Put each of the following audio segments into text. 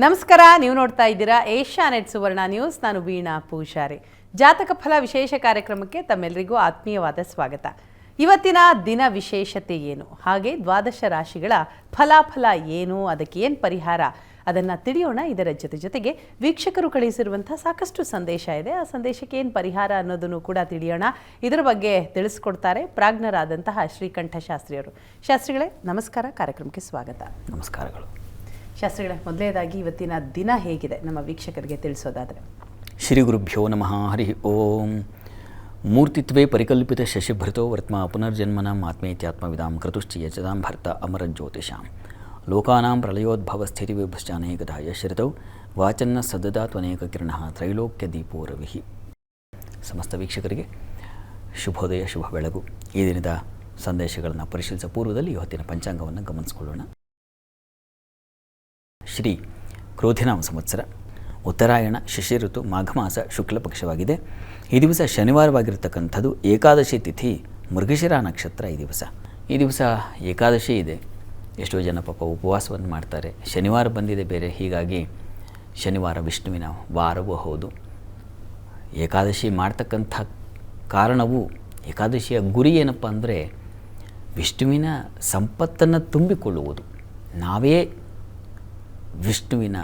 ನಮಸ್ಕಾರ, ನೀವು ನೋಡ್ತಾ ಇದ್ದೀರಾ ಏಷ್ಯಾನೆಟ್ ಸುವರ್ಣ ನ್ಯೂಸ್. ನಾನು ವೀಣಾ ಪೂಜಾರಿ. ಜಾತಕ ಫಲ ವಿಶೇಷ ಕಾರ್ಯಕ್ರಮಕ್ಕೆ ತಮ್ಮೆಲ್ಲರಿಗೂ ಆತ್ಮೀಯವಾದ ಸ್ವಾಗತ. ಇವತ್ತಿನ ದಿನ ವಿಶೇಷತೆ ಏನು, ಹಾಗೆ ದ್ವಾದಶ ರಾಶಿಗಳ ಫಲಾಫಲ ಏನು, ಅದಕ್ಕೆ ಏನು ಪರಿಹಾರ, ಅದನ್ನು ತಿಳಿಯೋಣ. ಇದರ ಜೊತೆಗೆ ವೀಕ್ಷಕರು ಕಳಿಸಿರುವಂಥ ಸಾಕಷ್ಟು ಸಂದೇಶ ಇದೆ. ಆ ಸಂದೇಶಕ್ಕೆ ಏನು ಪರಿಹಾರ ಅನ್ನೋದನ್ನು ಕೂಡ ತಿಳಿಯೋಣ. ಇದರ ಬಗ್ಗೆ ತಿಳಿಸ್ಕೊಡ್ತಾರೆ ಪ್ರಾಜ್ಞರಾದಂತಹ ಶ್ರೀಕಂಠ ಶಾಸ್ತ್ರಿಯವರು. ಶಾಸ್ತ್ರಿಗಳೇ ನಮಸ್ಕಾರ, ಕಾರ್ಯಕ್ರಮಕ್ಕೆ ಸ್ವಾಗತ. ನಮಸ್ಕಾರಗಳು. ಶಾಸ್ತ್ರಿಗಳೇ, ಮೊದಲನೇದಾಗಿ ಇವತ್ತಿನ ದಿನ ಹೇಗಿದೆ ನಮ್ಮ ವೀಕ್ಷಕರಿಗೆ ತಿಳಿಸೋದಾದರೆ? ಶ್ರೀ ಗುರುಭ್ಯೋ ನಮಃ. ಹರಿ ಓಂ. ಮೂರ್ತಿತ್ವೇ ಪರಿಕಲ್ಪಿತ ಶಶಿಭೃತೋ ವರ್ತ್ಮ ಪುನರ್ಜನ್ಮನ ಆತ್ಮೇತ್ಯಾತ್ಮವಿದಾಂ ಕೃತುಶ್ಚ ಯಜದಾಂ ಭರ್ತ ಅಮರಜ್ಯೋತಿಷಾಂ ಲೋಕಾನಾಂ ಪ್ರಳಯೋದ್ಭವ ಸ್ಥಿತಿ ವಿಭಶ್ಚಾನೇಕದಾ ಯಶ್ರಿತೌ ವಾಚನ್ನ ಸದದಾ ತ್ವನೇಕ ಕಿರಣಃ ತ್ರೈಲೋಕ್ಯ ದೀಪೋ ರವಿಃ. ಸಮಸ್ತ ವೀಕ್ಷಕರಿಗೆ ಶುಭೋದಯ, ಶುಭ ಬೆಳಗು. ಈ ದಿನದ ಸಂದೇಶಗಳನ್ನು ಪರಿಶೀಲಿಸುವ ಪೂರ್ವದಲ್ಲಿ ಇವತ್ತಿನ ಪಂಚಾಂಗವನ್ನು ಗಮನಿಸಿಕೊಳ್ಳೋಣ. ಶ್ರೀ ಕ್ರೋಧಿನಾಮ ಸಂವತ್ಸರ, ಉತ್ತರಾಯಣ, ಶಿಶಿ ಋತು, ಮಾಘ ಮಾಸ, ಶುಕ್ಲ ಪಕ್ಷವಾಗಿದೆ. ಈ ದಿವಸ ಶನಿವಾರವಾಗಿರ್ತಕ್ಕಂಥದ್ದು. ಏಕಾದಶಿ ತಿಥಿ, ಮೃಗಶಿರ ನಕ್ಷತ್ರ. ಈ ದಿವಸ ಏಕಾದಶಿ ಇದೆ. ಎಷ್ಟೋ ಜನ ಪಾಪ ಉಪವಾಸವನ್ನು ಮಾಡ್ತಾರೆ. ಶನಿವಾರ ಬಂದಿದೆ ಬೇರೆ, ಹೀಗಾಗಿ ಶನಿವಾರ ವಿಷ್ಣುವಿನ ವಾರವೂ ಹೌದು. ಏಕಾದಶಿ ಮಾಡ್ತಕ್ಕಂಥ ಕಾರಣವು, ಏಕಾದಶಿಯ ಗುರಿ ಏನಪ್ಪ ಅಂದರೆ ವಿಷ್ಣುವಿನ ಸಂಪತ್ತನ್ನು ತುಂಬಿಕೊಳ್ಳುವುದು. ನಾವೇ ವಿಷ್ಣುವಿನ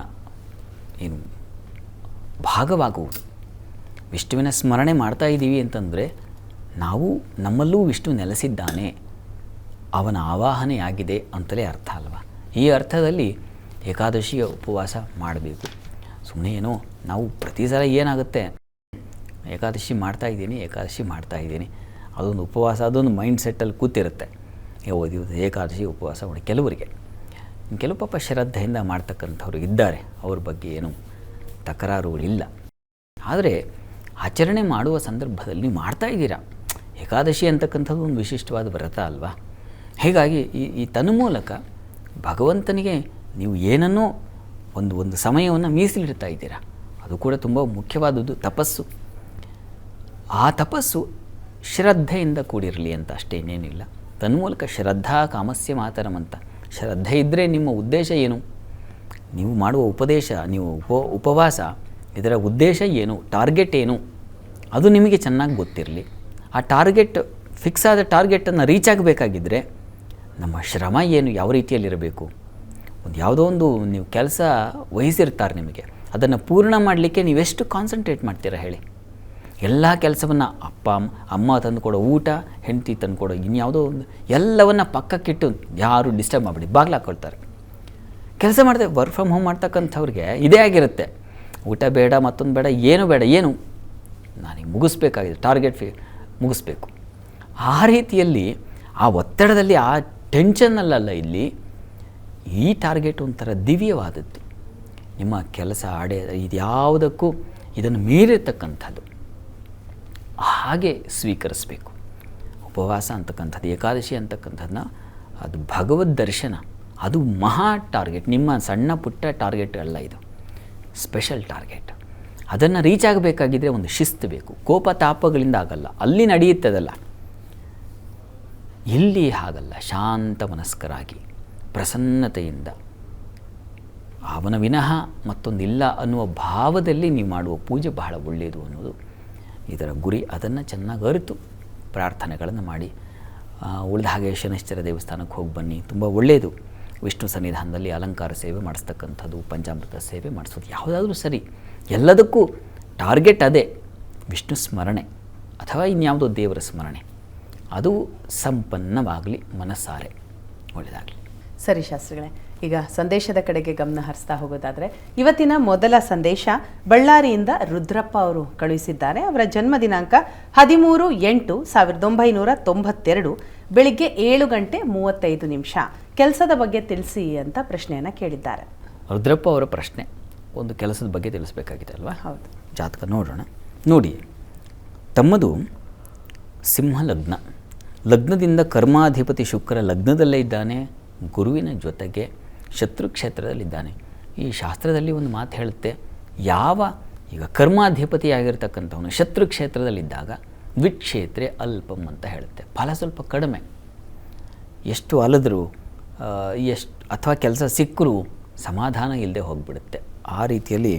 ಏನು ಭಾಗವಾಗುವುದು. ವಿಷ್ಣುವಿನ ಸ್ಮರಣೆ ಮಾಡ್ತಾ ಇದ್ದೀವಿ ಅಂತಂದರೆ ನಾವು ನಮ್ಮಲ್ಲೂ ವಿಷ್ಣು ನೆಲೆಸಿದ್ದಾನೆ, ಅವನ ಆವಾಹನೆಯಾಗಿದೆ ಅಂತಲೇ ಅರ್ಥ ಅಲ್ವಾ. ಈ ಅರ್ಥದಲ್ಲಿ ಏಕಾದಶಿಯ ಉಪವಾಸ ಮಾಡಬೇಕು. ಸುಮ್ಮನೆ ಏನೋ ನಾವು ಪ್ರತಿ ಸಲ ಏನಾಗುತ್ತೆ, ಏಕಾದಶಿ ಮಾಡ್ತಾಯಿದ್ದೀನಿ ಅದೊಂದು ಉಪವಾಸ, ಅದೊಂದು ಮೈಂಡ್ ಸೆಟ್ಟಲ್ಲಿ ಕೂತಿರುತ್ತೆ. ದಿವಸ ಏಕಾದಶಿ ಉಪವಾಸ ಮಾಡಿ. ಕೆಲವು ಪಾಪ ಶ್ರದ್ಧೆಯಿಂದ ಮಾಡ್ತಕ್ಕಂಥವ್ರು ಇದ್ದಾರೆ, ಅವ್ರ ಬಗ್ಗೆ ಏನು ತಕರಾರುಗಳಿಲ್ಲ. ಆದರೆ ಆಚರಣೆ ಮಾಡುವ ಸಂದರ್ಭದಲ್ಲಿ ನೀವು ಮಾಡ್ತಾಯಿದ್ದೀರಾ. ಏಕಾದಶಿ ಅಂತಕ್ಕಂಥದ್ದು ಒಂದು ವಿಶಿಷ್ಟವಾದ ವ್ರತ ಅಲ್ವಾ. ಹೀಗಾಗಿ ಈ ತನ್ಮೂಲಕ ಭಗವಂತನಿಗೆ ನೀವು ಏನನ್ನೋ ಒಂದು ಸಮಯವನ್ನು ಮೀಸಲಿಡ್ತಾ ಇದ್ದೀರಾ. ಅದು ಕೂಡ ತುಂಬ ಮುಖ್ಯವಾದದ್ದು ತಪಸ್ಸು. ಆ ತಪಸ್ಸು ಶ್ರದ್ಧೆಯಿಂದ ಕೂಡಿರಲಿ ಅಂತ ಅಷ್ಟೇ, ಇನ್ನೇನಿಲ್ಲ. ತನ್ಮೂಲಕ ಶ್ರದ್ಧಾ ಕಾಮಸ್ಯ ಮಾತರಂ ಅಂತ. ಶ್ರದ್ಧೆ ಇದ್ದರೆ ನಿಮ್ಮ ಉದ್ದೇಶ ಏನು, ನೀವು ಮಾಡುವ ಉಪದೇಶ, ನೀವು ಉಪವಾಸ, ಇದರ ಉದ್ದೇಶ ಏನು, ಟಾರ್ಗೆಟ್ ಏನು, ಅದು ನಿಮಗೆ ಚೆನ್ನಾಗಿ ಗೊತ್ತಿರಲಿ. ಆ ಟಾರ್ಗೆಟ್, ಫಿಕ್ಸ್ ಆದ ಟಾರ್ಗೆಟನ್ನು ರೀಚ್ ಆಗಬೇಕಾಗಿದ್ದರೆ ನಮ್ಮ ಶ್ರಮ ಏನು, ಯಾವ ರೀತಿಯಲ್ಲಿರಬೇಕು. ಯಾವುದೋ ಒಂದು ನೀವು ಕೆಲಸ ವಹಿಸಿರ್ತಾರೆ ನಿಮಗೆ, ಅದನ್ನು ಪೂರ್ಣ ಮಾಡಲಿಕ್ಕೆ ನೀವೆಷ್ಟು ಕಾನ್ಸಂಟ್ರೇಟ್ ಮಾಡ್ತೀರಾ ಹೇಳಿ. ಎಲ್ಲ ಕೆಲಸವನ್ನು ಅಮ್ಮ ತಂದುಕೊಡೋ ಊಟ, ಹೆಂಡತಿ ತಂದುಕೊಡೋ ಇನ್ಯಾವುದೋ ಒಂದು, ಎಲ್ಲವನ್ನು ಪಕ್ಕಕ್ಕಿಟ್ಟು ಯಾರು ಡಿಸ್ಟರ್ಬ್ ಮಾಡಿಬಿಡಿ, ಬಾಗಿಲು ಹಾಕ್ಕೊಳ್ತಾರೆ. ಕೆಲಸ ಮಾಡಿದೆ ವರ್ಕ್ ಫ್ರಮ್ ಹೋಮ್ ಮಾಡ್ತಕ್ಕಂಥವ್ರಿಗೆ ಇದೇ ಆಗಿರುತ್ತೆ. ಊಟ ಬೇಡ, ಮತ್ತೊಂದು ಬೇಡ, ಏನು ಬೇಡ, ಏನು ನಾನೀಗ ಮುಗಿಸ್ಬೇಕಾಗಿದೆ, ಟಾರ್ಗೆಟ್ ಮುಗಿಸ್ಬೇಕು. ಆ ರೀತಿಯಲ್ಲಿ ಆ ಒತ್ತಡದಲ್ಲಿ, ಆ ಟೆನ್ಷನ್ನಲ್ಲ ಇಲ್ಲಿ ಈ ಟಾರ್ಗೆಟ್ ಒಂಥರ ದಿವ್ಯವಾದದ್ದು. ನಿಮ್ಮ ಕೆಲಸ ಇದ್ಯಾವುದಕ್ಕೂ ಇದನ್ನು ಮೀರಿರ್ತಕ್ಕಂಥದ್ದು, ಹಾಗೆ ಸ್ವೀಕರಿಸಬೇಕು. ಉಪವಾಸ ಅಂತಕ್ಕಂಥದ್ದು, ಏಕಾದಶಿ ಅಂತಕ್ಕಂಥದ್ದನ್ನ, ಅದು ಭಗವದ್ ದರ್ಶನ, ಅದು ಮಹಾ ಟಾರ್ಗೆಟ್. ನಿಮ್ಮ ಸಣ್ಣ ಪುಟ್ಟ ಟಾರ್ಗೆಟ್ ಅಲ್ಲ, ಇದು ಸ್ಪೆಷಲ್ ಟಾರ್ಗೆಟ್. ಅದನ್ನು ರೀಚ್ ಆಗಬೇಕಾಗಿದ್ದರೆ ಒಂದು ಶಿಸ್ತು ಬೇಕು. ಕೋಪ ತಾಪಗಳಿಂದ ಆಗಲ್ಲ, ಅಲ್ಲಿ ನಡೆಯುತ್ತದಲ್ಲ. ಇಲ್ಲಿ ಹಾಗಲ್ಲ. ಶಾಂತ ಮನಸ್ಕರಾಗಿ ಪ್ರಸನ್ನತೆಯಿಂದ, ಅವನ ವಿನಃ ಮತ್ತೊಂದಿಲ್ಲ ಅನ್ನುವ ಭಾವದಲ್ಲಿ ನೀವು ಮಾಡುವ ಪೂಜೆ ಬಹಳ ಒಳ್ಳೆಯದು ಅನ್ನೋದು ಇದರ ಗುರಿ. ಅದನ್ನು ಚೆನ್ನಾಗಿ ಅರಿತು ಪ್ರಾರ್ಥನೆಗಳನ್ನು ಮಾಡಿ, ಉಳಿದ ಹಾಗೆ ಶನೈಶ್ಚರ ದೇವಸ್ಥಾನಕ್ಕೆ ಹೋಗಿ ಬನ್ನಿ, ತುಂಬ ಒಳ್ಳೆಯದು. ವಿಷ್ಣು ಸನ್ನಿಧಾನದಲ್ಲಿ ಅಲಂಕಾರ ಸೇವೆ ಮಾಡಿಸ್ತಕ್ಕಂಥದ್ದು, ಪಂಚಾಮೃತ ಸೇವೆ ಮಾಡಿಸೋದು, ಯಾವುದಾದ್ರೂ ಸರಿ. ಎಲ್ಲದಕ್ಕೂ ಟಾರ್ಗೆಟ್ ಅದೇ, ವಿಷ್ಣು ಸ್ಮರಣೆ ಅಥವಾ ಇನ್ಯಾವುದೋ ದೇವರ ಸ್ಮರಣೆ. ಅದು ಸಂಪನ್ನವಾಗಲಿ, ಮನಸ್ಸಾರೆ ಒಳ್ಳೆಯದಾಗಲಿ. ಸರಿ ಶಾಸ್ತ್ರಿಗಳೇ, ಈಗ ಸಂದೇಶದ ಕಡೆಗೆ ಗಮನ ಹರಿಸ್ತಾ ಹೋಗೋದಾದರೆ, ಇವತ್ತಿನ ಮೊದಲ ಸಂದೇಶ ಬಳ್ಳಾರಿಯಿಂದ ರುದ್ರಪ್ಪ ಅವರು ಕಳುಹಿಸಿದ್ದಾರೆ. ಅವರ ಜನ್ಮ ದಿನಾಂಕ 13/8/1992, ಬೆಳಿಗ್ಗೆ 7:35. ಕೆಲಸದ ಬಗ್ಗೆ ತಿಳಿಸಿ ಅಂತ ಪ್ರಶ್ನೆಯನ್ನು ಕೇಳಿದ್ದಾರೆ. ರುದ್ರಪ್ಪ ಅವರ ಪ್ರಶ್ನೆ ಒಂದು ಕೆಲಸದ ಬಗ್ಗೆ ತಿಳಿಸ್ಬೇಕಾಗಿದೆ ಅಲ್ವಾ? ಹೌದು. ಜಾತಕ ನೋಡೋಣ. ನೋಡಿ, ತಮ್ಮದು ಸಿಂಹ ಲಗ್ನ. ಲಗ್ನದಿಂದ ಕರ್ಮಾಧಿಪತಿ ಶುಕ್ರ ಲಗ್ನದಲ್ಲೇ ಇದ್ದಾನೆ, ಗುರುವಿನ ಜೊತೆಗೆ ಶತ್ರು ಕ್ಷೇತ್ರದಲ್ಲಿದ್ದಾನೆ. ಈ ಶಾಸ್ತ್ರದಲ್ಲಿ ಒಂದು ಮಾತು ಹೇಳುತ್ತೆ, ಈಗ ಕರ್ಮಾಧಿಪತಿಯಾಗಿರ್ತಕ್ಕಂಥವನು ಶತ್ರು ಕ್ಷೇತ್ರದಲ್ಲಿದ್ದಾಗ ವಿಕ್ಷೇತ್ರೆ ಅಲ್ಪಂ ಅಂತ ಹೇಳುತ್ತೆ. ಫಲ ಸ್ವಲ್ಪ ಕಡಿಮೆ. ಎಷ್ಟು ಅಲದ್ರು, ಎಷ್ಟು ಅಥವಾ ಕೆಲಸ ಸಿಕ್ಕರೂ ಸಮಾಧಾನ ಇಲ್ಲದೆ ಹೋಗಿಬಿಡುತ್ತೆ. ಆ ರೀತಿಯಲ್ಲಿ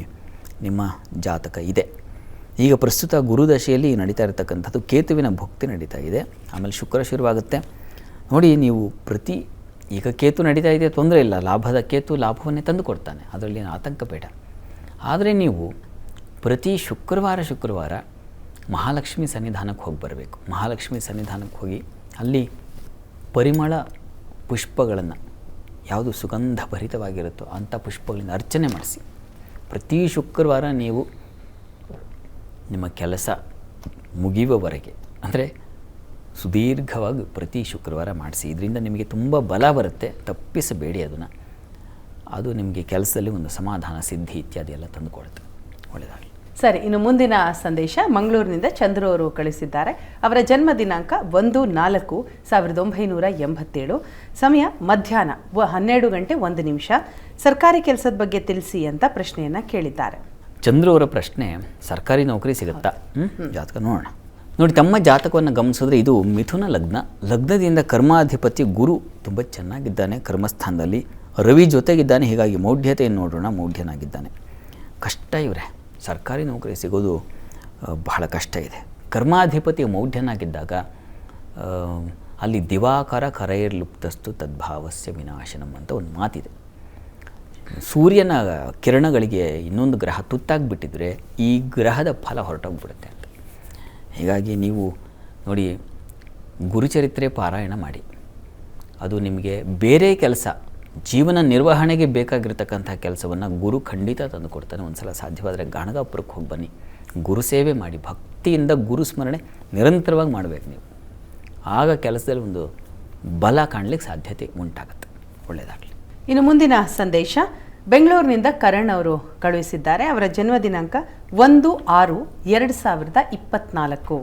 ನಿಮ್ಮ ಜಾತಕ ಇದೆ. ಈಗ ಪ್ರಸ್ತುತ ಗುರುದಶೆಯಲ್ಲಿ ನಡೀತಾ ಇರತಕ್ಕಂಥದ್ದು ಕೇತುವಿನ ಭುಕ್ತಿ ನಡೀತಾ ಇದೆ. ಆಮೇಲೆ ಶುಕ್ರ ಶುರುವಾಗುತ್ತೆ. ನೋಡಿ, ನೀವು ಈಗ ಕೇತು ನಡೀತಾ ಇದೆ, ತೊಂದರೆ ಇಲ್ಲ. ಲಾಭದ ಕೇತು ಲಾಭವನ್ನೇ ತಂದು ಕೊಡ್ತಾನೆ, ಅದರಲ್ಲಿ ಆತಂಕ ಬೇಡ. ಆದರೆ ನೀವು ಪ್ರತಿ ಶುಕ್ರವಾರ ಮಹಾಲಕ್ಷ್ಮಿ ಸನ್ನಿಧಾನಕ್ಕೆ ಹೋಗಿ ಬರಬೇಕು. ಮಹಾಲಕ್ಷ್ಮಿ ಸನ್ನಿಧಾನಕ್ಕೆ ಹೋಗಿ ಅಲ್ಲಿ ಪರಿಮಳ ಪುಷ್ಪಗಳನ್ನು, ಯಾವುದು ಸುಗಂಧ ಭರಿತವಾಗಿರುತ್ತೋ ಅಂಥ ಪುಷ್ಪಗಳಿಂದ ಅರ್ಚನೆ ಮಾಡಿಸಿ. ಪ್ರತಿ ಶುಕ್ರವಾರ ನೀವು ನಿಮ್ಮ ಕೆಲಸ ಮುಗಿಯುವವರೆಗೆ, ಅಂದರೆ ಸುದೀರ್ಘವಾಗಿ ಪ್ರತಿ ಶುಕ್ರವಾರ ಮಾಡಿಸಿ. ಇದರಿಂದ ನಿಮಗೆ ತುಂಬ ಬಲ ಬರುತ್ತೆ. ತಪ್ಪಿಸಬೇಡಿ ಅದನ್ನು. ಅದು ನಿಮಗೆ ಕೆಲಸದಲ್ಲಿ ಒಂದು ಸಮಾಧಾನ, ಸಿದ್ಧಿ ಇತ್ಯಾದಿ ಎಲ್ಲ ತಂದುಕೊಡುತ್ತೆ. ಒಳ್ಳೆಯದಾಗಲಿ. ಸರಿ, ಇನ್ನು ಮುಂದಿನ ಸಂದೇಶ ಮಂಗಳೂರಿನಿಂದ ಚಂದ್ರು ಅವರು ಕಳಿಸಿದ್ದಾರೆ. ಅವರ ಜನ್ಮ ದಿನಾಂಕ 1/4/1987, ಸಮಯ ಮಧ್ಯಾಹ್ನ 12:01. ಸರ್ಕಾರಿ ಕೆಲಸದ ಬಗ್ಗೆ ತಿಳಿಸಿ ಅಂತ ಪ್ರಶ್ನೆಯನ್ನು ಕೇಳಿದ್ದಾರೆ. ಚಂದ್ರು ಅವರ ಪ್ರಶ್ನೆ, ಸರ್ಕಾರಿ ನೌಕರಿ ಸಿಗುತ್ತಾ? ಜಾತಕ ನೋಡೋಣ. ನೋಡಿ, ತಮ್ಮ ಜಾತಕವನ್ನು ಗಮನಿಸಿದ್ರೆ ಇದು ಮಿಥುನ ಲಗ್ನ. ಲಗ್ನದಿಂದ ಕರ್ಮಾಧಿಪತಿ ಗುರು ತುಂಬ ಚೆನ್ನಾಗಿದ್ದಾನೆ, ಕರ್ಮಸ್ಥಾನದಲ್ಲಿ ರವಿ ಜೊತೆಗಿದ್ದಾನೆ. ಹೀಗಾಗಿ ಮೌಢ್ಯತೆಯನ್ನು ನೋಡೋಣ, ಮೌಢ್ಯನಾಗಿದ್ದಾನೆ. ಕಷ್ಟ ಇವರೇ, ಸರ್ಕಾರಿ ನೌಕರಿ ಸಿಗೋದು ಬಹಳ ಕಷ್ಟ ಇದೆ. ಕರ್ಮಾಧಿಪತಿ ಮೌಢ್ಯನಾಗಿದ್ದಾಗ ಅಲ್ಲಿ ದಿವಾಕರ ಕರೈರ್ಲುಪ್ತಸ್ತು ತದ್ಭಾವಸ್ಯ ವಿನಾಶನಂ ಅಂತ ಒಂದು ಮಾತಿದೆ. ಸೂರ್ಯನ ಕಿರಣಗಳಿಗೆ ಇನ್ನೊಂದು ಗ್ರಹ ತುತ್ತಾಗಿಬಿಟ್ಟಿದ್ರೆ ಈ ಗ್ರಹದ ಫಲ ಹೊರಟೋಗ್ಬಿಡುತ್ತೆ ಅಂತ. ಹೀಗಾಗಿ ನೀವು ನೋಡಿ, ಗುರುಚರಿತ್ರೆ ಪಾರಾಯಣ ಮಾಡಿ. ಅದು ನಿಮಗೆ ಬೇರೆ ಕೆಲಸ, ಜೀವನ ನಿರ್ವಹಣೆಗೆ ಬೇಕಾಗಿರ್ತಕ್ಕಂಥ ಕೆಲಸವನ್ನು ಗುರು ಖಂಡಿತ ತಂದು ಕೊಡ್ತಾನೆ. ಒಂದು ಸಲ ಸಾಧ್ಯವಾದರೆ ಗಾಣಗಾಪುರಕ್ಕೆ ಹೋಗಿ ಬನ್ನಿ, ಗುರು ಸೇವೆ ಮಾಡಿ. ಭಕ್ತಿಯಿಂದ ಗುರು ಸ್ಮರಣೆ ನಿರಂತರವಾಗಿ ಮಾಡಬೇಕು ನೀವು. ಆಗ ಕೆಲಸದಲ್ಲಿ ಒಂದು ಬಲ ಕಾಣಲಿಕ್ಕೆ ಸಾಧ್ಯತೆ ಉಂಟಾಗುತ್ತೆ. ಒಳ್ಳೆಯದಾಗಲಿ. ಇನ್ನು ಮುಂದಿನ ಸಂದೇಶ ಬೆಂಗಳೂರಿನಿಂದ ಕರಣ್ ಅವರು ಕಳುಹಿಸಿದ್ದಾರೆ. ಅವರ ಜನ್ಮ ದಿನಾಂಕ 1/6/2024,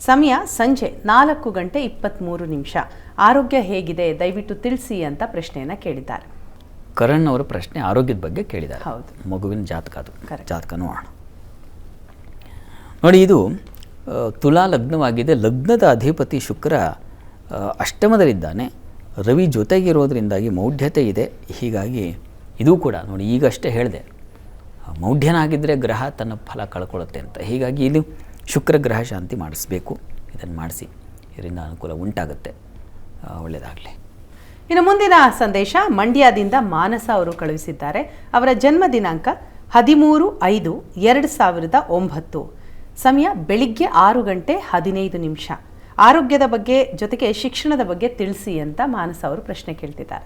ಸಮಯ ಸಂಜೆ 4:23. ಆರೋಗ್ಯ ಹೇಗಿದೆ, ದಯವಿಟ್ಟು ತಿಳಿಸಿ ಅಂತ ಪ್ರಶ್ನೆಯನ್ನು ಕೇಳಿದ್ದಾರೆ. ಕರಣ್ ಅವರ ಪ್ರಶ್ನೆ ಆರೋಗ್ಯದ ಬಗ್ಗೆ ಕೇಳಿದ್ದಾರೆ. ಹೌದು, ಮಗುವಿನ ಜಾತಕ ಅದು. ಜಾತಕ ನೋಡೋಣ. ನೋಡಿ, ಇದು ತುಲಾ ಲಗ್ನವಾಗಿದೆ. ಲಗ್ನದ ಅಧಿಪತಿ ಶುಕ್ರ ಅಷ್ಟಮದಲ್ಲಿದ್ದಾನೆ. ರವಿ ಜೊತೆಗಿರೋದ್ರಿಂದಾಗಿ ಮೌಢ್ಯತೆ ಇದೆ. ಹೀಗಾಗಿ ಇದು ಕೂಡ ನೋಡಿ, ಈಗಷ್ಟೇ ಹೇಳಿದೆ, ಮೌಢ್ಯನಾಗಿದ್ದರೆ ಗ್ರಹ ತನ್ನ ಫಲ ಕಳ್ಕೊಳ್ಳುತ್ತೆ ಅಂತ. ಹೀಗಾಗಿ ಇದು ಶುಕ್ರ ಗ್ರಹ ಶಾಂತಿ ಮಾಡಿಸ್ಬೇಕು. ಇದನ್ನು ಮಾಡಿಸಿ, ಇದರಿಂದ ಅನುಕೂಲ ಉಂಟಾಗುತ್ತೆ. ಒಳ್ಳೆಯದಾಗಲಿ. ಇನ್ನು ಮುಂದಿನ ಸಂದೇಶ ಮಂಡ್ಯದಿಂದ ಮಾನಸ ಅವರು ಕಳುಹಿಸಿದ್ದಾರೆ. ಅವರ ಜನ್ಮ ದಿನಾಂಕ 13/5/2009, ಸಮಯ ಬೆಳಿಗ್ಗೆ 6:15. ಆರೋಗ್ಯದ ಬಗ್ಗೆ ಜೊತೆಗೆ ಶಿಕ್ಷಣದ ಬಗ್ಗೆ ತಿಳಿಸಿ ಅಂತ ಮಾನಸ ಅವರು ಪ್ರಶ್ನೆ ಕೇಳ್ತಿದ್ದಾರೆ.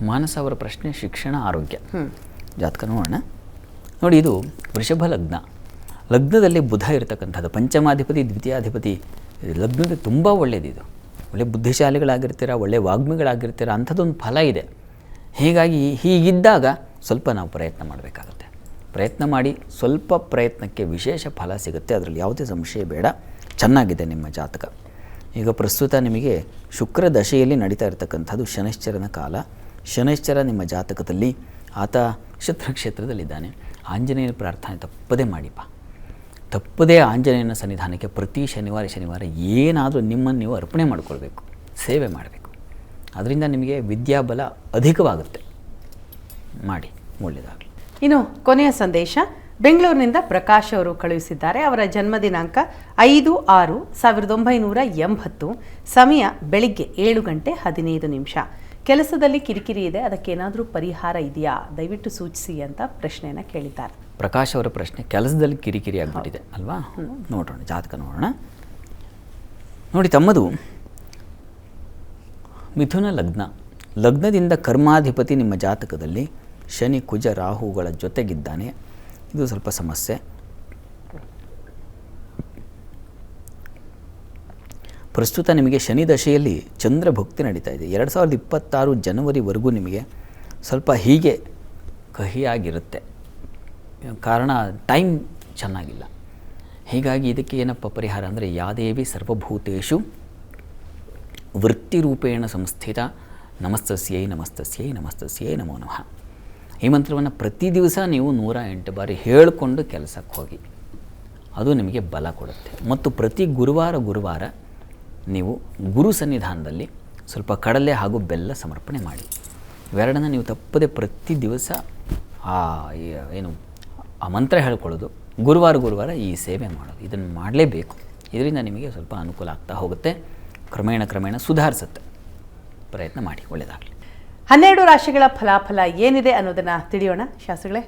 ಮಾನಸ ಅವರ ಪ್ರಶ್ನೆ ಶಿಕ್ಷಣ, ಆರೋಗ್ಯ. ಜಾತಕ ನೋಡೋಣ. ನೋಡಿ, ಇದು ವೃಷಭ ಲಗ್ನ. ಲಗ್ನದಲ್ಲಿ ಬುಧ ಇರತಕ್ಕಂಥದ್ದು, ಪಂಚಮಾಧಿಪತಿ ದ್ವಿತೀಯಾಧಿಪತಿ. ಲಗ್ನದ ತುಂಬ ಒಳ್ಳೆಯದಿದು. ಒಳ್ಳೆ ಬುದ್ಧಿಶಾಲಿಗಳಾಗಿರ್ತೀರ, ಒಳ್ಳೆ ವಾಗ್ಮಿಗಳಾಗಿರ್ತೀರ, ಅಂಥದ್ದೊಂದು ಫಲ ಇದೆ. ಹೀಗಾಗಿ ಹೀಗಿದ್ದಾಗ ಸ್ವಲ್ಪ ನಾವು ಪ್ರಯತ್ನ ಮಾಡಬೇಕಾಗುತ್ತೆ. ಪ್ರಯತ್ನ ಮಾಡಿ, ಸ್ವಲ್ಪ ಪ್ರಯತ್ನಕ್ಕೆ ವಿಶೇಷ ಫಲ ಸಿಗುತ್ತೆ. ಅದರಲ್ಲಿ ಯಾವುದೇ ಸಂಶಯ ಬೇಡ. ಚೆನ್ನಾಗಿದೆ ನಿಮ್ಮ ಜಾತಕ. ಈಗ ಪ್ರಸ್ತುತ ನಿಮಗೆ ಶುಕ್ರ ದಶೆಯಲ್ಲಿ ನಡೀತಾ ಇರತಕ್ಕಂಥದ್ದು ಶನೈಶ್ಚರನ ಕಾಲ. ಶನೈಶ್ಚರ ನಿಮ್ಮ ಜಾತಕದಲ್ಲಿ ಆತ ಶತ್ರುಕ್ಷೇತ್ರದಲ್ಲಿದ್ದಾನೆ. ಆಂಜನೇಯನ ಪ್ರಾರ್ಥನೆ ತಪ್ಪದೇ ಮಾಡಿಪ್ಪ. ತಪ್ಪದೇ ಆಂಜನೇಯನ ಸನ್ನಿಧಾನಕ್ಕೆ ಪ್ರತಿ ಶನಿವಾರ ಏನಾದರೂ ನಿಮ್ಮನ್ನು ನೀವು ಅರ್ಪಣೆ ಮಾಡಿಕೊಳ್ಬೇಕು, ಸೇವೆ ಮಾಡಬೇಕು. ಅದರಿಂದ ನಿಮಗೆ ವಿದ್ಯಾಬಲ ಅಧಿಕವಾಗುತ್ತೆ. ಮಾಡಿ, ಒಳ್ಳೆಯದಾಗಲಿ. ಇನ್ನು ಕೊನೆಯ ಸಂದೇಶ ಬೆಂಗಳೂರಿನಿಂದ ಪ್ರಕಾಶ್ ಅವರು ಕಳುಹಿಸಿದ್ದಾರೆ. ಅವರ ಜನ್ಮ ದಿನಾಂಕ 5/6/1980, ಸಮಯ ಬೆಳಿಗ್ಗೆ 7:15. ಕೆಲಸದಲ್ಲಿ ಕಿರಿಕಿರಿ ಇದೆ, ಅದಕ್ಕೇನಾದರೂ ಪರಿಹಾರ ಇದೆಯಾ, ದಯವಿಟ್ಟು ಸೂಚಿಸಿ ಅಂತ ಪ್ರಶ್ನೆಯನ್ನು ಕೇಳಿದ್ದಾರೆ. ಪ್ರಕಾಶ್ ಅವರ ಪ್ರಶ್ನೆ ಕೆಲಸದಲ್ಲಿ ಕಿರಿಕಿರಿ ಆಗಿಬಿಟ್ಟಿದೆ ಅಲ್ವಾ? ನೋಡೋಣ, ಜಾತಕ ನೋಡೋಣ. ನೋಡಿ, ತಮ್ಮದು ಮಿಥುನ ಲಗ್ನ. ಲಗ್ನದಿಂದ ಕರ್ಮಾಧಿಪತಿ ನಿಮ್ಮ ಜಾತಕದಲ್ಲಿ ಶನಿ ಕುಜ ರಾಹುಗಳ ಜೊತೆಗಿದ್ದಾನೆ. ಇದು ಸ್ವಲ್ಪ ಸಮಸ್ಯೆ. ಪ್ರಸ್ತುತ ನಿಮಗೆ ಶನಿ ದಶೆಯಲ್ಲಿ ಚಂದ್ರ ಭುಕ್ತಿ ನಡೀತಾ ಇದೆ. 2026 ಜನವರಿವರೆಗೂ ನಿಮಗೆ ಸ್ವಲ್ಪ ಹೀಗೆ ಕಹಿಯಾಗಿರುತ್ತೆ. ಕಾರಣ ಟೈಮ್ ಚೆನ್ನಾಗಿಲ್ಲ. ಹೀಗಾಗಿ ಇದಕ್ಕೆ ಏನಪ್ಪ ಪರಿಹಾರ ಅಂದರೆ, ಯಾದೇವಿ ಸರ್ವಭೂತೇಷು ವೃತ್ತಿರೂಪೇಣ ಸಂಸ್ಥಿತ ನಮಸ್ತಸ್ಯೈ ನಮಸ್ತಸ್ಯೈ ನಮಸ್ತಸ್ಯೈ ನಮೋ ನಮಃ. ಈ ಮಂತ್ರವನ್ನು ಪ್ರತಿ ದಿವಸ ನೀವು 108 ಬಾರಿ ಹೇಳಿಕೊಂಡು ಕೆಲಸಕ್ಕೆ ಹೋಗಿ. ಅದು ನಿಮಗೆ ಬಲ ಕೊಡುತ್ತೆ. ಮತ್ತು ಪ್ರತಿ ಗುರುವಾರ ನೀವು ಗುರು ಸನ್ನಿಧಾನದಲ್ಲಿ ಸ್ವಲ್ಪ ಕಡಲೆ ಹಾಗೂ ಬೆಲ್ಲ ಸಮರ್ಪಣೆ ಮಾಡಿ. ಇವೆರಡನ್ನು ನೀವು ತಪ್ಪದೆ ಪ್ರತಿ ದಿವಸ ಏನು ಆ ಮಂತ್ರ ಹೇಳ್ಕೊಳ್ಳೋದು, ಗುರುವಾರ ಈ ಸೇವೆ ಮಾಡೋದು, ಇದನ್ನು ಮಾಡಲೇಬೇಕು. ಇದರಿಂದ ನಿಮಗೆ ಸ್ವಲ್ಪ ಅನುಕೂಲ ಆಗ್ತಾ ಹೋಗುತ್ತೆ, ಕ್ರಮೇಣ ಸುಧಾರಿಸುತ್ತೆ. ಪ್ರಯತ್ನ ಮಾಡಿ, ಒಳ್ಳೆಯದಾಗಲಿ. 12 ರಾಶಿಗಳ ಫಲಾಫಲ ಏನಿದೆ ಅನ್ನೋದನ್ನು ತಿಳಿಯೋಣ. ಶಾಸ್ತ್ರಿಗಳೇ,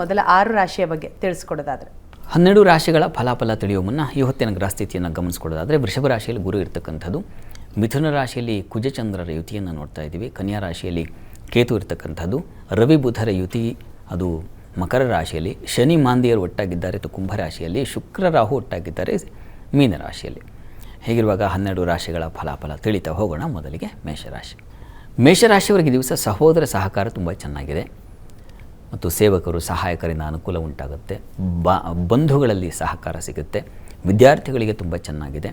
ಮೊದಲ 6 ರಾಶಿಯ ಬಗ್ಗೆ ತಿಳಿಸ್ಕೊಡೋದಾದರೆ. 12 ರಾಶಿಗಳ ಫಲಾಫಲ ತಿಳಿಯುವ ಮುನ್ನ ಈ ಹೊತ್ತಿನ ಗ್ರಹಸ್ಥಿತಿಯನ್ನು ಗಮನಿಸ್ಕೊಡೋದಾದರೆ, ವೃಷಭ ರಾಶಿಯಲ್ಲಿ ಗುರು ಇರ್ತಕ್ಕಂಥದ್ದು, ಮಿಥುನ ರಾಶಿಯಲ್ಲಿ ಕುಜಚಂದ್ರರ ಯುತಿಯನ್ನು ನೋಡ್ತಾ ಇದ್ದೀವಿ, ಕನ್ಯಾ ರಾಶಿಯಲ್ಲಿ ಕೇತು ಇರ್ತಕ್ಕಂಥದ್ದು, ರವಿ ಬುಧರ ಯುತಿ ಅದು ಮಕರ ರಾಶಿಯಲ್ಲಿ, ಶನಿ ಮಾಂದಿಯರು ಒಟ್ಟಾಗಿದ್ದಾರೆ ಕುಂಭ ರಾಶಿಯಲ್ಲಿ, ಶುಕ್ರ ರಾಹು ಒಟ್ಟಾಗಿದ್ದಾರೆ ಮೀನ ರಾಶಿಯಲ್ಲಿ. ಹೀಗಿರುವಾಗ 12 ರಾಶಿಗಳ ಫಲಾಫಲ ತಿಳಿತಾ ಹೋಗೋಣ. ಮೊದಲಿಗೆ ಮೇಷರಾಶಿಯವರಿಗೆ ದಿವಸ ಸಹೋದರ ಸಹಕಾರ ತುಂಬ ಚೆನ್ನಾಗಿದೆ ಮತ್ತು ಸೇವಕರು ಸಹಾಯಕರಿಂದ ಅನುಕೂಲ ಉಂಟಾಗುತ್ತೆ. ಬಂಧುಗಳಲ್ಲಿ ಸಹಕಾರ ಸಿಗುತ್ತೆ. ವಿದ್ಯಾರ್ಥಿಗಳಿಗೆ ತುಂಬ ಚೆನ್ನಾಗಿದೆ.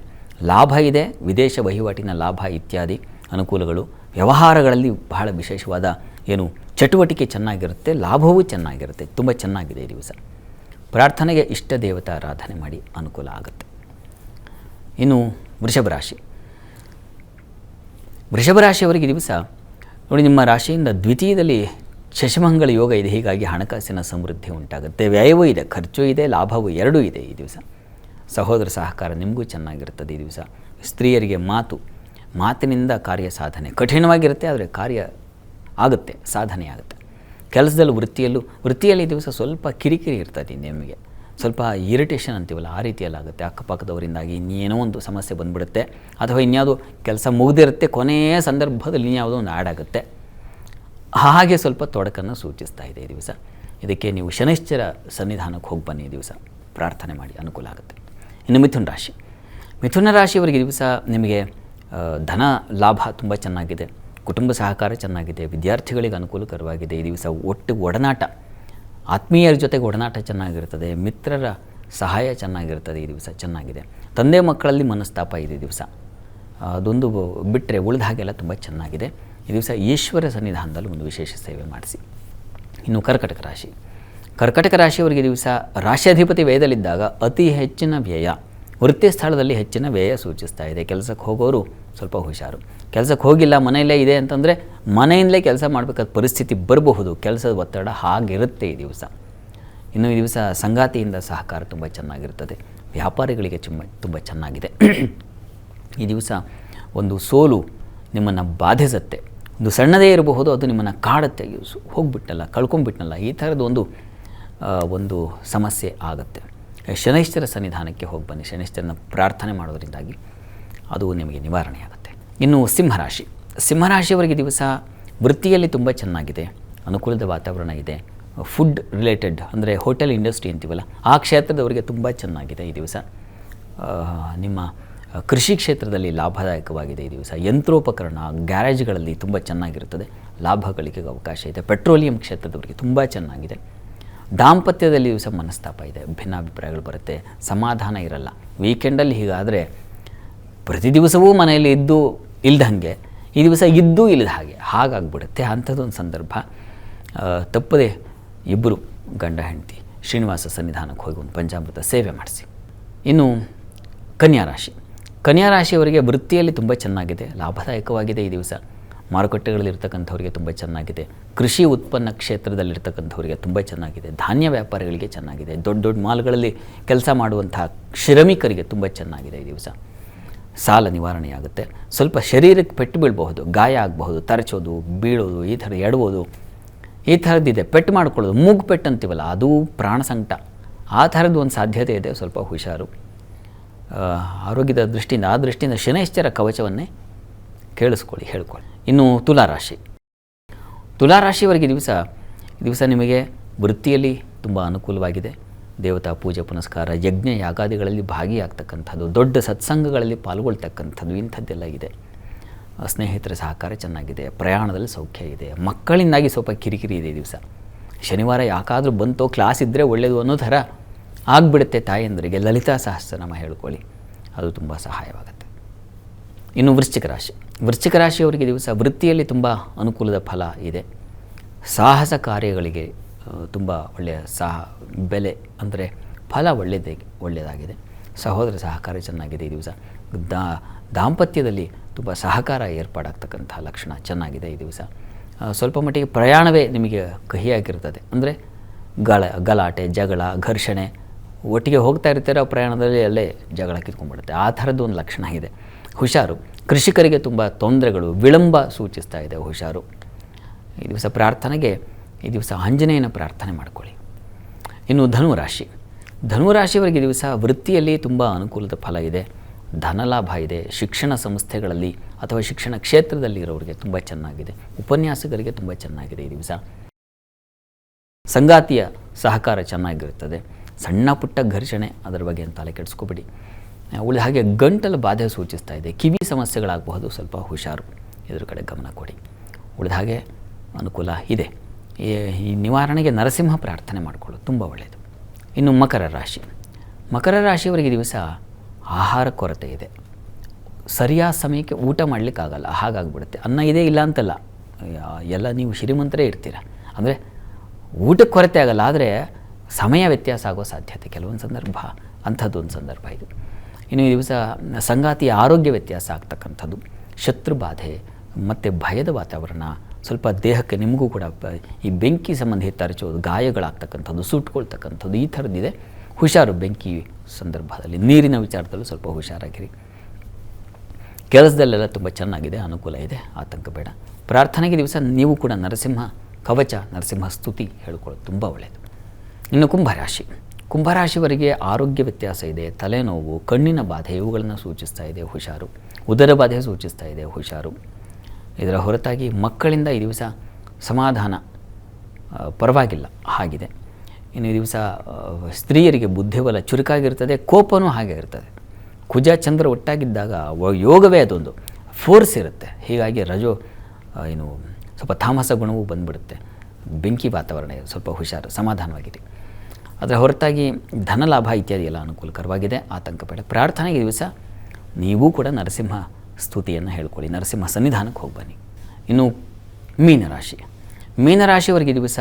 ಲಾಭ ಇದೆ, ವಿದೇಶ ವಹಿವಾಟಿನ ಲಾಭ ಇತ್ಯಾದಿ ಅನುಕೂಲಗಳು. ವ್ಯವಹಾರಗಳಲ್ಲಿ ಬಹಳ ವಿಶೇಷವಾದ ಚಟುವಟಿಕೆ ಚೆನ್ನಾಗಿರುತ್ತೆ, ಲಾಭವೂ ಚೆನ್ನಾಗಿರುತ್ತೆ. ತುಂಬ ಚೆನ್ನಾಗಿದೆ ಈ ದಿವಸ. ಪ್ರಾರ್ಥನೆಗೆ ಇಷ್ಟ ದೇವತಾ ಆರಾಧನೆ ಮಾಡಿ ಅನುಕೂಲ ಆಗುತ್ತೆ. ಇನ್ನು ವೃಷಭ ರಾಶಿಯವರಿಗೆ ದಿವಸ ನೋಡಿ, ನಿಮ್ಮ ರಾಶಿಯಿಂದ ದ್ವಿತೀಯದಲ್ಲಿ ಶಶಿಮಂಗಳ ಯೋಗ ಇದೆ, ಹೀಗಾಗಿ ಹಣಕಾಸಿನ ಸಮೃದ್ಧಿ ಉಂಟಾಗುತ್ತೆ. ವ್ಯಯವೂ ಇದೆ, ಖರ್ಚು ಇದೆ, ಲಾಭವೂ ಎರಡೂ ಇದೆ ಈ ದಿವಸ. ಸಹೋದರ ಸಹಕಾರ ನಿಮಗೂ ಚೆನ್ನಾಗಿರ್ತದೆ ಈ ದಿವಸ. ಸ್ತ್ರೀಯರಿಗೆ ಮಾತಿನಿಂದ ಕಾರ್ಯ ಸಾಧನೆ ಕಠಿಣವಾಗಿರುತ್ತೆ, ಆದರೆ ಕಾರ್ಯ ಆಗುತ್ತೆ, ಸಾಧನೆ ಆಗುತ್ತೆ. ಕೆಲಸದಲ್ಲಿ ವೃತ್ತಿಯಲ್ಲಿ ದಿವಸ ಸ್ವಲ್ಪ ಕಿರಿಕಿರಿ ಇರ್ತದೆ ನಿಮಗೆ, ಸ್ವಲ್ಪ ಇರಿಟೇಷನ್ ಅಂತೀವಲ್ಲ ಆ ರೀತಿಯಲ್ಲಾಗುತ್ತೆ. ಅಕ್ಕಪಕ್ಕದವರಿಂದಾಗಿ ಇನ್ನೇನೋ ಒಂದು ಸಮಸ್ಯೆ ಬಂದುಬಿಡುತ್ತೆ, ಅಥವಾ ಇನ್ಯಾವುದೋ ಕೆಲಸ ಮುಗಿದಿರುತ್ತೆ, ಕೊನೆಯ ಸಂದರ್ಭದಲ್ಲಿ ಇನ್ಯಾವುದೋ ಒಂದು ಆಗುತ್ತೆ. ಹಾಗೆ ಸ್ವಲ್ಪ ತೊಡಕನ್ನು ಸೂಚಿಸ್ತಾ ಇದೆ ಈ ದಿವಸ. ಇದಕ್ಕೆ ನೀವು ಶನೈಶ್ಚರ ಸನ್ನಿಧಾನಕ್ಕೆ ಹೋಗಿ ಬನ್ನಿ, ಈ ದಿವಸ ಪ್ರಾರ್ಥನೆ ಮಾಡಿ ಅನುಕೂಲ ಆಗುತ್ತೆ. ಇನ್ನು ಮಿಥುನ ರಾಶಿಯವರಿಗೆ ದಿವಸ ನಿಮಗೆ ಧನ ಲಾಭ ತುಂಬ ಚೆನ್ನಾಗಿದೆ, ಕುಟುಂಬ ಸಹಕಾರ ಚೆನ್ನಾಗಿದೆ, ವಿದ್ಯಾರ್ಥಿಗಳಿಗೆ ಅನುಕೂಲಕರವಾಗಿದೆ ಈ ದಿವಸ. ಒಡನಾಟ, ಆತ್ಮೀಯರ ಜೊತೆಗೆ ಒಡನಾಟ ಚೆನ್ನಾಗಿರ್ತದೆ, ಮಿತ್ರರ ಸಹಾಯ ಚೆನ್ನಾಗಿರ್ತದೆ ಈ ದಿವಸ, ಚೆನ್ನಾಗಿದೆ. ತಂದೆ ಮಕ್ಕಳಲ್ಲಿ ಮನಸ್ತಾಪ ಇದೆ ಈ ದಿವಸ, ಅದೊಂದು ಬಿಟ್ಟರೆ ಉಳಿದ ಹಾಗೆಲ್ಲ ತುಂಬ ಚೆನ್ನಾಗಿದೆ ಈ ದಿವಸ. ಈಶ್ವರ ಸನ್ನಿಧಾನದಲ್ಲಿ ಒಂದು ವಿಶೇಷ ಸೇವೆ ಮಾಡಿಸಿ. ಇನ್ನು ಕರ್ಕಟಕ ರಾಶಿಯವರಿಗೆ ದಿವಸ ರಾಶ್ಯಾಧಿಪತಿ ವ್ಯಯದಲ್ಲಿದ್ದಾಗ ಅತಿ ಹೆಚ್ಚಿನ ವ್ಯಯ, ವೃತ್ತಿ ಸ್ಥಳದಲ್ಲಿ ಹೆಚ್ಚಿನ ವ್ಯಯ ಸೂಚಿಸ್ತಾ ಇದೆ. ಕೆಲಸಕ್ಕೆ ಹೋಗೋರು ಸ್ವಲ್ಪ ಹುಷಾರು. ಕೆಲಸಕ್ಕೆ ಹೋಗಿಲ್ಲ, ಮನೆಯಲ್ಲೇ ಇದೆ ಅಂತಂದರೆ ಮನೆಯಿಂದಲೇ ಕೆಲಸ ಮಾಡಬೇಕಾದ ಪರಿಸ್ಥಿತಿ ಬರಬಹುದು, ಕೆಲಸದ ಒತ್ತಡ ಹಾಗಿರುತ್ತೆ ಈ ದಿವಸ. ಇನ್ನು ಈ ದಿವಸ ಸಂಗಾತಿಯಿಂದ ಸಹಕಾರ ತುಂಬ ಚೆನ್ನಾಗಿರ್ತದೆ, ವ್ಯಾಪಾರಿಗಳಿಗೆ ತುಂಬ ಚೆನ್ನಾಗಿದೆ. ಈ ದಿವಸ ಒಂದು ಸೋಲು ನಿಮ್ಮನ್ನು ಬಾಧಿಸುತ್ತೆ, ಒಂದು ಸಣ್ಣದೇ ಇರಬಹುದು, ಅದು ನಿಮ್ಮನ್ನು ಕಾಡುತ್ತೆ. ಹೋಗ್ಬಿಟ್ಟಲ್ಲ, ಕಳ್ಕೊಂಡ್ಬಿಟ್ನಲ್ಲ, ಈ ಥರದ್ದು ಒಂದು ಸಮಸ್ಯೆ ಆಗುತ್ತೆ. ಶನೈಶ್ಚರ ಸನ್ನಿಧಾನಕ್ಕೆ ಹೋಗಿ ಬನ್ನಿ, ಶನೈಶ್ಚರನ ಪ್ರಾರ್ಥನೆ ಮಾಡೋದರಿಂದಾಗಿ ಅದು ನಿಮಗೆ ನಿವಾರಣೆ ಆಗುತ್ತೆ. ಇನ್ನು ಸಿಂಹರಾಶಿಯವರಿಗೆ ದಿವಸ ವೃತ್ತಿಯಲ್ಲಿ ತುಂಬ ಚೆನ್ನಾಗಿದೆ, ಅನುಕೂಲದ ವಾತಾವರಣ ಇದೆ. ಫುಡ್ ರಿಲೇಟೆಡ್ ಅಂದರೆ ಹೋಟೆಲ್ ಇಂಡಸ್ಟ್ರಿ ಅಂತೀವಲ್ಲ ಆ ಕ್ಷೇತ್ರದವರಿಗೆ ತುಂಬ ಚೆನ್ನಾಗಿದೆ ಈ ದಿವಸ. ನಿಮ್ಮ ಕೃಷಿ ಕ್ಷೇತ್ರದಲ್ಲಿ ಲಾಭದಾಯಕವಾಗಿದೆ ಈ ದಿವಸ. ಯಂತ್ರೋಪಕರಣ, ಗ್ಯಾರೇಜ್ಗಳಲ್ಲಿ ತುಂಬ ಚೆನ್ನಾಗಿರುತ್ತದೆ, ಲಾಭ ಗಳಿಕೆಗೆ ಅವಕಾಶ ಇದೆ. ಪೆಟ್ರೋಲಿಯಂ ಕ್ಷೇತ್ರದವರಿಗೆ ತುಂಬ ಚೆನ್ನಾಗಿದೆ. ದಾಂಪತ್ಯದಲ್ಲಿ ದಿವಸ ಮನಸ್ತಾಪ ಇದೆ, ಭಿನ್ನಾಭಿಪ್ರಾಯಗಳು ಬರುತ್ತೆ, ಸಮಾಧಾನ ಇರಲ್ಲ. ವೀಕೆಂಡಲ್ಲಿ ಹೀಗಾದರೆ ಪ್ರತಿ ದಿವಸವೂ ಮನೆಯಲ್ಲಿ ಇಲ್ದಂಗೆ ಈ ದಿವಸ ಇಲ್ಲದ ಹಾಗಾಗ್ಬಿಡುತ್ತೆ. ಅಂಥದ್ದೊಂದು ಸಂದರ್ಭ. ತಪ್ಪದೆ ಇಬ್ಬರು ಗಂಡ ಹೆಂಡತಿ ಶ್ರೀನಿವಾಸ ಸನ್ನಿಧಾನಕ್ಕೆ ಹೋಗಿ ಒಂದು ಪಂಚಾಮೃತ ಸೇವೆ ಮಾಡಿಸಿ. ಇನ್ನು ಕನ್ಯಾ ರಾಶಿಯವರಿಗೆ ವೃತ್ತಿಯಲ್ಲಿ ತುಂಬ ಚೆನ್ನಾಗಿದೆ, ಲಾಭದಾಯಕವಾಗಿದೆ ಈ ದಿವಸ. ಮಾರುಕಟ್ಟೆಗಳಲ್ಲಿರ್ತಕ್ಕಂಥವ್ರಿಗೆ ತುಂಬ ಚೆನ್ನಾಗಿದೆ. ಕೃಷಿ ಉತ್ಪನ್ನ ಕ್ಷೇತ್ರದಲ್ಲಿರ್ತಕ್ಕಂಥವ್ರಿಗೆ ತುಂಬ ಚೆನ್ನಾಗಿದೆ. ಧಾನ್ಯ ವ್ಯಾಪಾರಿಗಳಿಗೆ ಚೆನ್ನಾಗಿದೆ. ದೊಡ್ಡ ಮಾಲ್ಗಳಲ್ಲಿ ಕೆಲಸ ಮಾಡುವಂತಹ ಶ್ರಮಿಕರಿಗೆ ತುಂಬ ಚೆನ್ನಾಗಿದೆ ಈ ದಿವಸ. ಸಾಲ ನಿವಾರಣೆಯಾಗುತ್ತೆ. ಸ್ವಲ್ಪ ಶರೀರಕ್ಕೆ ಪೆಟ್ಟು ಬೀಳಬಹುದು, ಗಾಯ ಆಗಬಹುದು, ತರಚೋದು, ಬೀಳೋದು, ಈ ಥರ ಎಡಬೋದು, ಈ ಥರದ್ದಿದೆ. ಪೆಟ್ಟು ಮಾಡ್ಕೊಳ್ಳೋದು, ಮೂಗು ಪೆಟ್ಟು ಅಂತೀವಲ್ಲ, ಅದು ಪ್ರಾಣ ಸಂಕಟ, ಆ ಥರದ್ದು ಒಂದು ಸಾಧ್ಯತೆ ಇದೆ. ಸ್ವಲ್ಪ ಹುಷಾರು. ಆರೋಗ್ಯದ ದೃಷ್ಟಿಯಿಂದ ಶನೈಶ್ಚರ ಕವಚವನ್ನೇ ಹೇಳ್ಕೊಳ್ಳಿ. ಇನ್ನು ತುಲಾರಾಶಿಯವರಿಗೆ ದಿವಸ ನಿಮಗೆ ವೃತ್ತಿಯಲ್ಲಿ ತುಂಬ ಅನುಕೂಲವಾಗಿದೆ. ದೇವತಾ ಪೂಜೆ ಪುನಸ್ಕಾರ, ಯಜ್ಞ ಯಾಗಾದಿಗಳಲ್ಲಿ ಭಾಗಿಯಾಗ್ತಕ್ಕಂಥದ್ದು, ದೊಡ್ಡ ಸತ್ಸಂಗಗಳಲ್ಲಿ ಪಾಲ್ಗೊಳ್ತಕ್ಕಂಥದ್ದು, ಇಂಥದ್ದೆಲ್ಲ ಇದೆ. ಸ್ನೇಹಿತರ ಸಹಕಾರ ಚೆನ್ನಾಗಿದೆ. ಪ್ರಯಾಣದಲ್ಲಿ ಸೌಖ್ಯ ಇದೆ. ಮಕ್ಕಳಿಂದಾಗಿ ಸ್ವಲ್ಪ ಕಿರಿಕಿರಿ ಇದೆ ಈ ದಿವಸ. ಶನಿವಾರ ಯಾಕಾದರೂ ಬಂತೋ, ಕ್ಲಾಸ್ ಇದ್ದರೆ ಒಳ್ಳೆಯದು ಅನ್ನೋ ಥರ ಆಗಿಬಿಡುತ್ತೆ ತಾಯಂದರಿಗೆ. ಲಲಿತಾ ಸಹಸ್ರನಾಮ ಹೇಳ್ಕೊಳ್ಳಿ, ಅದು ತುಂಬ ಸಹಾಯವಾಗುತ್ತೆ. ಇನ್ನು ವೃಶ್ಚಿಕ ರಾಶಿಯವರಿಗೆ ದಿವಸ ವೃತ್ತಿಯಲ್ಲಿ ತುಂಬ ಅನುಕೂಲದ ಫಲ ಇದೆ. ಸಾಹಸ ಕಾರ್ಯಗಳಿಗೆ ತುಂಬ ಒಳ್ಳೆಯ ಬೆಲೆ ಅಂದರೆ ಫಲ ಒಳ್ಳೆಯದಾಗಿದೆ. ಸಹೋದರ ಸಹಕಾರ ಚೆನ್ನಾಗಿದೆ ಈ ದಿವಸ. ದಾಂಪತ್ಯದಲ್ಲಿ ತುಂಬ ಸಹಕಾರ ಏರ್ಪಾಡಾಗ್ತಕ್ಕಂಥ ಲಕ್ಷಣ ಚೆನ್ನಾಗಿದೆ ಈ ದಿವಸ. ಸ್ವಲ್ಪ ಮಟ್ಟಿಗೆ ಪ್ರಯಾಣವೇ ನಿಮಗೆ ಕಹಿಯಾಗಿರ್ತದೆ. ಅಂದರೆ ಗಲಾಟೆ, ಜಗಳ, ಘರ್ಷಣೆ, ಒಟ್ಟಿಗೆ ಹೋಗ್ತಾ ಇರ್ತೀರ, ಪ್ರಯಾಣದಲ್ಲಿ ಅಲ್ಲೇ ಜಗಳ ಕಿತ್ಕೊಂಡ್ಬಿಡುತ್ತೆ. ಆ ಥರದ್ದು ಒಂದು ಲಕ್ಷಣ ಇದೆ. ಹುಷಾರು. ಕೃಷಿಕರಿಗೆ ತುಂಬ ತೊಂದರೆಗಳು, ವಿಳಂಬ ಸೂಚಿಸ್ತಾ ಇದೆ. ಹುಷಾರು. ಈ ದಿವಸ ಪ್ರಾರ್ಥನೆಗೆ ಈ ದಿವಸ ಆಂಜನೇಯನ ಪ್ರಾರ್ಥನೆ ಮಾಡ್ಕೊಳ್ಳಿ. ಇನ್ನು ಧನುರಾಶಿಯವರಿಗೆ ಈ ದಿವಸ ವೃತ್ತಿಯಲ್ಲಿ ತುಂಬ ಅನುಕೂಲದ ಫಲ ಇದೆ. ಧನಲಾಭ ಇದೆ. ಶಿಕ್ಷಣ ಸಂಸ್ಥೆಗಳಲ್ಲಿ ಅಥವಾ ಶಿಕ್ಷಣ ಕ್ಷೇತ್ರದಲ್ಲಿ ಇರೋರಿಗೆ ತುಂಬ ಚೆನ್ನಾಗಿದೆ. ಉಪನ್ಯಾಸಕರಿಗೆ ತುಂಬ ಚೆನ್ನಾಗಿದೆ ಈ ದಿವಸ. ಸಂಗಾತಿಯ ಸಹಕಾರ ಚೆನ್ನಾಗಿರುತ್ತದೆ. ಸಣ್ಣ ಪುಟ್ಟ ಘರ್ಷಣೆ, ಅದರ ಬಗ್ಗೆ ತಲೆ ಕೆಡಿಸ್ಕೋಬೇಡಿ. ಉಳಿದ ಹಾಗೆ ಗಂಟಲು ಬಾಧೆ ಸೂಚಿಸ್ತಾ ಇದೆ. ಕಿವಿ ಸಮಸ್ಯೆಗಳಾಗಬಹುದು, ಸ್ವಲ್ಪ ಹುಷಾರು, ಇದ್ರ ಕಡೆ ಗಮನ ಕೊಡಿ. ಉಳಿದ ಹಾಗೆ ಅನುಕೂಲ ಇದೆ. ಈ ನಿವಾರಣೆಗೆ ನರಸಿಂಹ ಪ್ರಾರ್ಥನೆ ಮಾಡಿಕೊಳ್ಳೋದು ತುಂಬ ಒಳ್ಳೆಯದು. ಇನ್ನು ಮಕರ ರಾಶಿಯವರಿಗೆ ದಿವಸ ಆಹಾರ ಕೊರತೆ ಇದೆ. ಸರಿಯಾದ ಸಮಯಕ್ಕೆ ಊಟ ಮಾಡಲಿಕ್ಕಾಗಲ್ಲ, ಹಾಗಾಗ್ಬಿಡುತ್ತೆ. ಅನ್ನ ಇದೆ ಇಲ್ಲ ಅಂತಲ್ಲ, ಎಲ್ಲ ನೀವು ಶ್ರೀಮಂತರೇ ಇರ್ತೀರ. ಅಂದರೆ ಊಟಕ್ಕೆ ಕೊರತೆ ಆಗಲ್ಲ, ಆದರೆ ಸಮಯ ವ್ಯತ್ಯಾಸ ಆಗೋ ಸಾಧ್ಯತೆ ಕೆಲವೊಂದು ಸಂದರ್ಭ, ಅಂಥದ್ದೊಂದು ಸಂದರ್ಭ ಇದು. ಇನ್ನು ಈ ದಿವಸ ಸಂಗಾತಿಯ ಆರೋಗ್ಯ ವ್ಯತ್ಯಾಸ ಆಗ್ತಕ್ಕಂಥದ್ದು, ಶತ್ರು ಬಾಧೆ ಮತ್ತು ಭಯದ ವಾತಾವರಣ, ಸ್ವಲ್ಪ ದೇಹಕ್ಕೆ ನಿಮಗೂ ಕೂಡ ಈ ಬೆಂಕಿ ಸಂಬಂಧಿ ತರಚೋದು, ಗಾಯಗಳಾಗ್ತಕ್ಕಂಥದ್ದು, ಸುಟ್ಕೊಳ್ತಕ್ಕಂಥದ್ದು, ಈ ಥರದ್ದಿದೆ. ಹುಷಾರು. ಬೆಂಕಿ ಸಂದರ್ಭದಲ್ಲಿ, ನೀರಿನ ವಿಚಾರದಲ್ಲೂ ಸ್ವಲ್ಪ ಹುಷಾರಾಗಿರಿ. ಕೆಲಸದಲ್ಲೆಲ್ಲ ತುಂಬ ಚೆನ್ನಾಗಿದೆ, ಅನುಕೂಲ ಇದೆ, ಆತಂಕ ಬೇಡ. ಪ್ರಾರ್ಥನೆಗೆ ದಿವಸ ನೀವು ಕೂಡ ನರಸಿಂಹ ಕವಚ, ನರಸಿಂಹ ಸ್ತುತಿ ಹೇಳ್ಕೊಳ್ಳೋದು ತುಂಬ ಒಳ್ಳೆಯದು. ಇನ್ನು ಕುಂಭರಾಶಿವರಿಗೆ ಆರೋಗ್ಯ ವ್ಯತ್ಯಾಸ ಇದೆ. ತಲೆನೋವು, ಕಣ್ಣಿನ ಬಾಧೆ ಇವುಗಳನ್ನು ಸೂಚಿಸ್ತಾ ಇದೆ, ಹುಷಾರು. ಉದರ ಬಾಧೆ ಸೂಚಿಸ್ತಾ ಇದೆ, ಹುಷಾರು. ಇದರ ಹೊರತಾಗಿ ಮಕ್ಕಳಿಂದ ಈ ದಿವಸ ಸಮಾಧಾನ, ಪರವಾಗಿಲ್ಲ ಹಾಗಿದೆ. ಇನ್ನು ಈ ದಿವಸ ಸ್ತ್ರೀಯರಿಗೆ ಬುದ್ಧಿಬಲ ಚುರುಕಾಗಿರ್ತದೆ, ಕೋಪನೂ ಹಾಗೆ ಇರ್ತದೆ. ಕುಜ ಚಂದ್ರ ಒಟ್ಟಾಗಿದ್ದಾಗ ಯೋಗವೇ ಅದೊಂದು ಫೋರ್ಸ್ ಇರುತ್ತೆ. ಹೀಗಾಗಿ ಸ್ವಲ್ಪ ತಾಮಸ ಗುಣವೂ ಬಂದುಬಿಡುತ್ತೆ. ಬೆಂಕಿ ವಾತಾವರಣ ಇದೆ, ಸ್ವಲ್ಪ ಹುಷಾರು, ಸಮಾಧಾನವಾಗಿರಿ. ಅದರ ಹೊರತಾಗಿ ಧನಲಾಭ ಇತ್ಯಾದಿ ಎಲ್ಲ ಅನುಕೂಲಕರವಾಗಿದೆ, ಆತಂಕ ಬೇಡ. ಪ್ರಾರ್ಥನೆಗೆ ದಿವಸ ನೀವೂ ಕೂಡ ನರಸಿಂಹ ಸ್ತುತಿಯನ್ನು ಹೇಳ್ಕೊಳ್ಳಿ, ನರಸಿಂಹ ಸನ್ನಿಧಾನಕ್ಕೆ ಹೋಗಿ ಬನ್ನಿ. ಇನ್ನು ಮೀನರಾಶಿಯವರಿಗೆ ದಿವಸ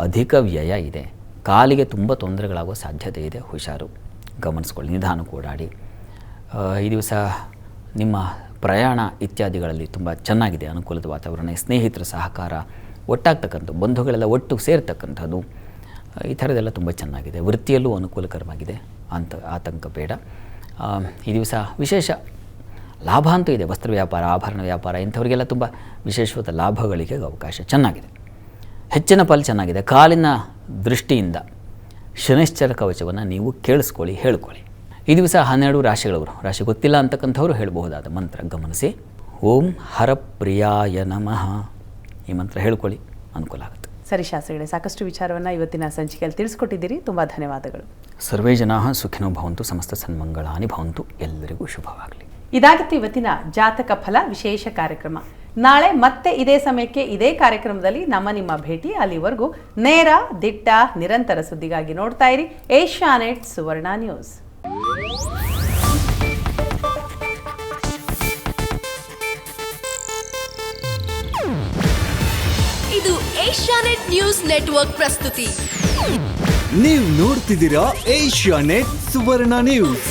ಅಧಿಕ ವ್ಯಯ ಇದೆ. ಕಾಲಿಗೆ ತುಂಬ ತೊಂದರೆಗಳಾಗುವ ಸಾಧ್ಯತೆ ಇದೆ, ಹುಷಾರು, ಗಮನಿಸ್ಕೊಳ್ಳಿ, ನಿಧಾನಕ್ಕೆ ಓಡಾಡಿ. ಈ ದಿವಸ ನಿಮ್ಮ ಪ್ರಯಾಣ ಇತ್ಯಾದಿಗಳಲ್ಲಿ ತುಂಬ ಚೆನ್ನಾಗಿದೆ, ಅನುಕೂಲದ ವಾತಾವರಣ, ಸ್ನೇಹಿತರ ಸಹಕಾರ, ಒಟ್ಟಾಗ್ತಕ್ಕಂಥ ಬಂಧುಗಳೆಲ್ಲ ಒಟ್ಟು ಸೇರ್ತಕ್ಕಂಥದ್ದು, ಈ ಥರದ್ದೆಲ್ಲ ತುಂಬ ಚೆನ್ನಾಗಿದೆ. ವೃತ್ತಿಯಲ್ಲೂ ಅನುಕೂಲಕರವಾಗಿದೆ, ಆತಂಕ ಬೇಡ. ಈ ದಿವಸ ವಿಶೇಷ ಲಾಭ ಅಂತೂ ಇದೆ. ವಸ್ತ್ರ ವ್ಯಾಪಾರ, ಆಭರಣ ವ್ಯಾಪಾರ, ಇಂಥವರಿಗೆಲ್ಲ ತುಂಬ ವಿಶೇಷವಾದ ಲಾಭಗಳಿಗೆ ಅವಕಾಶ ಚೆನ್ನಾಗಿದೆ. ಹೆಚ್ಚಿನ ಫಲ ಚೆನ್ನಾಗಿದೆ. ಕಾಲಿನ ದೃಷ್ಟಿಯಿಂದ ಶನೈಶ್ಚರ ಕವಚವನ್ನು ನೀವು ಕೇಳಿಸ್ಕೊಳ್ಳಿ, ಹೇಳ್ಕೊಳ್ಳಿ. ಈ ದಿವಸ 12 ರಾಶಿಗಳವರು, ರಾಶಿ ಗೊತ್ತಿಲ್ಲ ಅಂತಕ್ಕಂಥವ್ರು ಹೇಳಬಹುದಾದ ಮಂತ್ರ ಗಮನಿಸಿ. ಓಂ ಹರಪ್ರಿಯಾಯ ನಮಃ, ಈ ಮಂತ್ರ ಹೇಳ್ಕೊಳ್ಳಿ, ಅನುಕೂಲ ಆಗುತ್ತೆ. ಸರಿ ಶಾಸ್ತ್ರಿಗಳೇ, ಸಾಕಷ್ಟು ವಿಚಾರವನ್ನು ಇವತ್ತಿನ ಸಂಚಿಕೆಯಲ್ಲಿ ತಿಳಿಸ್ಕೊಟ್ಟಿದ್ದೀರಿ, ತುಂಬ ಧನ್ಯವಾದಗಳು. ಸರ್ವೇ ಜನಾಃ ಸುಖಿನೋ ಭವಂತು, ಸಮಸ್ತ ಸನ್ಮಂಗಳಾನಿ ಭವಂತು, ಎಲ್ಲರಿಗೂ ಶುಭವಾಗಲಿ. ಇದಾಗಿತ್ತು ಇವತ್ತಿನ ಜಾತಕ ಫಲ ವಿಶೇಷ ಕಾರ್ಯಕ್ರಮ. ನಾಳೆ ಮತ್ತೆ ಇದೇ ಸಮಯಕ್ಕೆ ಇದೇ ಕಾರ್ಯಕ್ರಮದಲ್ಲಿ ನಿಮ್ಮ ಭೇಟಿ. ಅಲ್ಲಿವರೆಗೂ ನೇರ, ದಿಟ್ಟ, ನಿರಂತರ ಸುದ್ದಿಗಾಗಿ ನೋಡ್ತಾ ಇರಿ ಏಷ್ಯಾನೆಟ್ ಸುವರ್ಣ ನ್ಯೂಸ್. ಇದು ಏಷ್ಯಾನೆಟ್ ನ್ಯೂಸ್ ನೆಟ್ವರ್ಕ್ ಪ್ರಸ್ತುತಿ. ನೀವು ನೋಡ್ತಿದ್ದೀರಾ ಏಷ್ಯಾನೆಟ್ ಸುವರ್ಣ ನ್ಯೂಸ್.